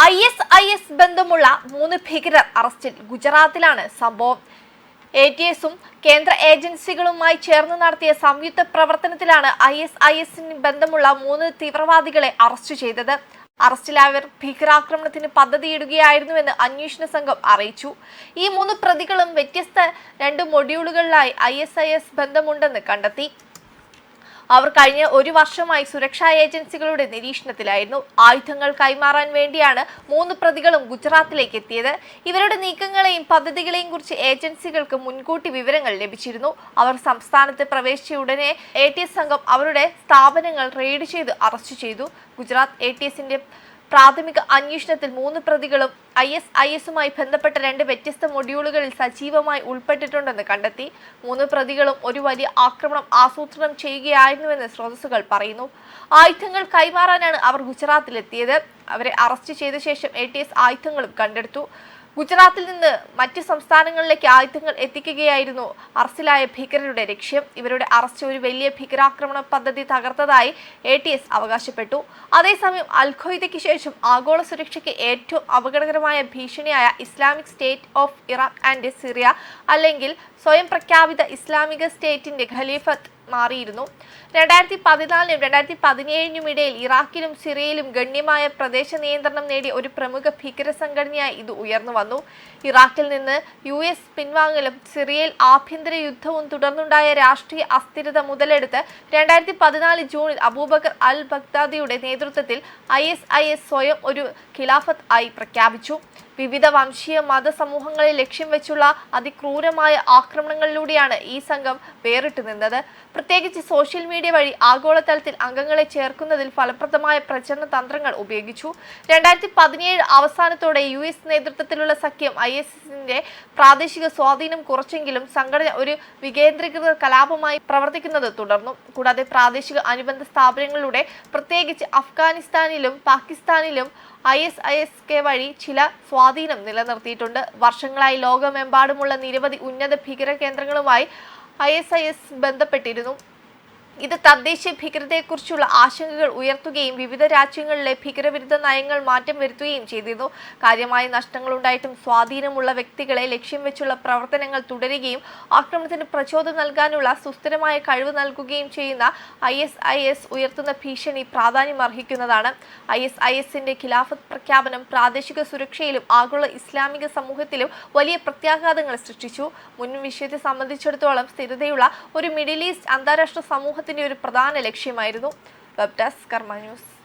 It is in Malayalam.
IS ബന്ധമുള്ള 3 ഭീകരർ അറസ്റ്റിൽ. ഗുജറാത്തിലാണ് സംഭവം. ATSും കേന്ദ്ര ഏജൻസികളുമായി ചേർന്ന് നടത്തിയ സംയുക്ത പ്രവർത്തനത്തിലാണ് IS ബന്ധമുള്ള 3 തീവ്രവാദികളെ അറസ്റ്റ് ചെയ്തത്. അറസ്റ്റിലായവർ ഭീകരാക്രമണത്തിന് പദ്ധതിയിടുകയായിരുന്നുവെന്ന് അന്വേഷണ സംഘം അറിയിച്ചു. ഈ 3 പ്രതികളും വ്യത്യസ്ത 2 മൊഡ്യൂളുകളിലായി IS ബന്ധമുണ്ടെന്ന് കണ്ടെത്തി. അവർ കഴിഞ്ഞ 1 വർഷമായി സുരക്ഷാ ഏജൻസികളുടെ നിരീക്ഷണത്തിലായിരുന്നു. ആയുധങ്ങൾ കൈമാറാൻ വേണ്ടിയാണ് 3 പ്രതികളും ഗുജറാത്തിലേക്ക് എത്തിയത്. ഇവരുടെ നീക്കങ്ങളെയും പദ്ധതികളെയും കുറിച്ച് ഏജൻസികൾക്ക് മുൻകൂട്ടി വിവരങ്ങൾ ലഭിച്ചിരുന്നു. അവർ സംസ്ഥാനത്ത് പ്രവേശിച്ച ഉടനെ ATS സംഘം അവരുടെ സ്ഥാപനങ്ങൾ റെയ്ഡ് ചെയ്ത് അറസ്റ്റ് ചെയ്തു. ഗുജറാത്ത് ATSന്റെ പ്രാഥമിക അന്വേഷണത്തിൽ 3 പ്രതികളും ISുമായി ബന്ധപ്പെട്ട 2 വ്യത്യസ്ത മൊഡ്യൂളുകളിൽ സജീവമായി ഉൾപ്പെട്ടിട്ടുണ്ടെന്ന് കണ്ടെത്തി. 3 പ്രതികളും ഒരു വലിയ ആക്രമണം ആസൂത്രണം ചെയ്യുകയായിരുന്നുവെന്ന് സ്രോതസ്സുകൾ പറയുന്നു. ആയുധങ്ങൾ കൈമാറാനാണ് അവർ ഗുജറാത്തിലെത്തിയത്. അവരെ അറസ്റ്റ് ചെയ്ത ശേഷം ATS ആയുധങ്ങളും കണ്ടെടുത്തു. ഗുജറാത്തിൽ നിന്ന് മറ്റ് സംസ്ഥാനങ്ങളിലേക്ക് ആയുധങ്ങൾ എത്തിക്കുകയായിരുന്നു അറസ്റ്റിലായ ഭീകരരുടെ ലക്ഷ്യം. ഇവരുടെ അറസ്റ്റ് ഒരു വലിയ ഭീകരാക്രമണ പദ്ധതി തകർത്തതായി ATS അവകാശപ്പെട്ടു. അതേസമയം അൽ-ഖ്വയ്ദയ്ക്ക് ശേഷം ആഗോള സുരക്ഷയ്ക്ക് ഏറ്റവും അപകടകരമായ ഭീഷണിയായ Islamic State of Iraq and Syria അല്ലെങ്കിൽ സ്വയം പ്രഖ്യാപിത ഇസ്ലാമിക സ്റ്റേറ്റിന്റെ ഖലീഫത്ത് മാറിയിരുന്നു. 2014നും 2017നും ഇടയിൽ ഇറാഖിലും സിറിയയിലും ഗണ്യമായ പ്രദേശ നിയന്ത്രണം നേടിയ ഒരു പ്രമുഖ ഭീകര സംഘടനയായി ഇത് ഉയർന്നു വന്നു. ഇറാഖിൽ നിന്ന് US പിൻവാങ്ങലും സിറിയയിൽ ആഭ്യന്തര യുദ്ധവും തുടർന്നുണ്ടായ രാഷ്ട്രീയ അസ്ഥിരത മുതലെടുത്ത് 2014 ജൂണിൽ അബൂബക്കർ അൽ ബഗ്ദാദിയുടെ നേതൃത്വത്തിൽ IS സ്വയം ഒരു ഖിലാഫത്ത് ആയി പ്രഖ്യാപിച്ചു. വിവിധ വംശീയ മത സമൂഹങ്ങളെ ലക്ഷ്യം വെച്ചുള്ള അതിക്രൂരമായ ആക്രമണങ്ങളിലൂടെയാണ് ഈ സംഘം വേറിട്ട് നിന്നത്. പ്രത്യേകിച്ച് സോഷ്യൽ മീഡിയ വഴി ആഗോളതലത്തിൽ അംഗങ്ങളെ ചേർക്കുന്നതിൽ ഫലപ്രദമായ പ്രചരണ തന്ത്രങ്ങൾ ഉപയോഗിച്ചു. 2017 അവസാനത്തോടെ US നേതൃത്വത്തിലുള്ള സഖ്യം ISന്റെ പ്രാദേശിക സ്വാധീനം കുറച്ചെങ്കിലും സംഘടന ഒരു വികേന്ദ്രീകൃത കലാപമായി പ്രവർത്തിക്കുന്നത് തുടർന്നു. കൂടാതെ പ്രാദേശിക അനുബന്ധ സ്ഥാപനങ്ങളിലൂടെ പ്രത്യേകിച്ച് അഫ്ഗാനിസ്ഥാനിലും പാകിസ്ഥാനിലും ISK വഴി ചില സ്വാധീനം നിലനിർത്തിയിട്ടുണ്ട്. വർഷങ്ങളായി ലോകമെമ്പാടുമുള്ള നിരവധി ഉന്നത ഭീകര കേന്ദ്രങ്ങളുമായി IS ബന്ധപ്പെട്ടിരുന്നു. ഇത് തദ്ദേശീയ ഭീകരതയെക്കുറിച്ചുള്ള ആശങ്കകൾ ഉയർത്തുകയും വിവിധ രാജ്യങ്ങളിലെ ഭീകരവിരുദ്ധ നയങ്ങൾ മാറ്റം വരുത്തുകയും ചെയ്തിരുന്നു. കാര്യമായ നഷ്ടങ്ങളുണ്ടായിട്ടും സ്വാധീനമുള്ള വ്യക്തികളെ ലക്ഷ്യം വെച്ചുള്ള പ്രവർത്തനങ്ങൾ തുടരുകയും ആക്രമണത്തിന് പ്രചോദനം നൽകാനുള്ള സുസ്ഥിരമായ കഴിവ് നൽകുകയും ചെയ്യുന്ന IS ഉയർത്തുന്ന ഭീഷണി പ്രാധാന്യമർഹിക്കുന്നതാണ്. ISന്റെ ഖിലാഫത്ത് പ്രഖ്യാപനം പ്രാദേശിക സുരക്ഷയിലും ആഗോള ഇസ്ലാമിക സമൂഹത്തിലും വലിയ പ്രത്യാഘാതങ്ങൾ സൃഷ്ടിച്ചു. മുൻ വിഷയത്തെ സംബന്ധിച്ചിടത്തോളം സ്ഥിരതയുള്ള ഒരു മിഡിൽ ഈസ്റ്റ് അന്താരാഷ്ട്ര സമൂഹത്തിന്റെ ഒരു പ്രധാന ലക്ഷ്യമായിരുന്നു. വെബ് ഡെസ്ക് കർമ്മ ന്യൂസ്.